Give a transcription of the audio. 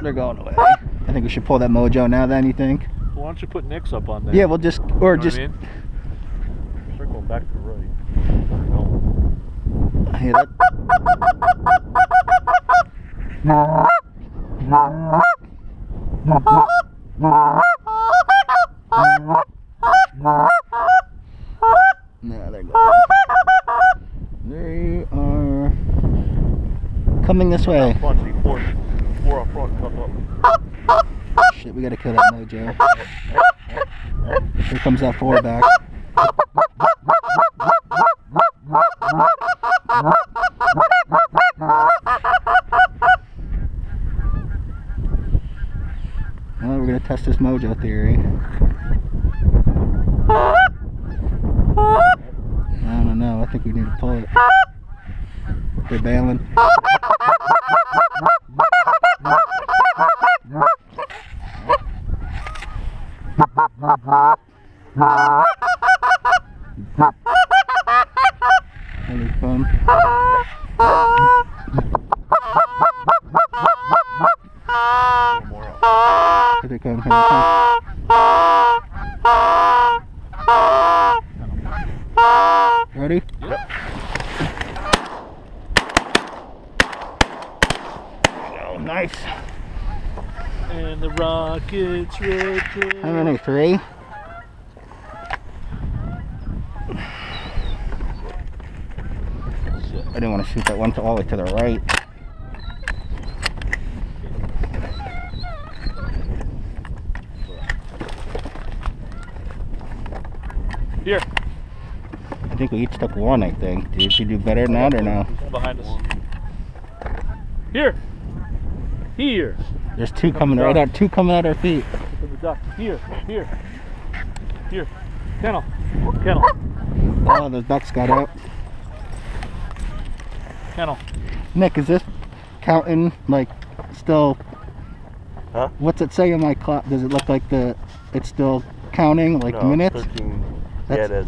They're going away. I think we should pull that mojo now then, you think? Why don't you put Nick's up on there? Yeah, we'll just, or just... I mean? Circle back to the right. I hear that. No, they're going. They are coming this way. Four up front, come up. Shit, we gotta kill that mojo. Here comes that 4 back. Well, we're gonna test this mojo theory. I don't know, I think we need to pull it. They're bailing. Really fun. Here they come, here they come. Ready? Yep. Oh, nice. And the rocket's ready. How many? 3? I didn't want to shoot that one all the way to the right. Here. I think we each took 1, I think. Did you do better than that or no? Behind us. Here. Here. There's 2 coming right out. 2 coming out our feet. The duck. Here. Here. Here. Kennel. Kennel. Oh, the ducks got out. Kennel. Nick, is this counting like still? Huh? What's it say on my clock? Does it look like it's still counting like no, minutes? 13. That's, Yeah, it is.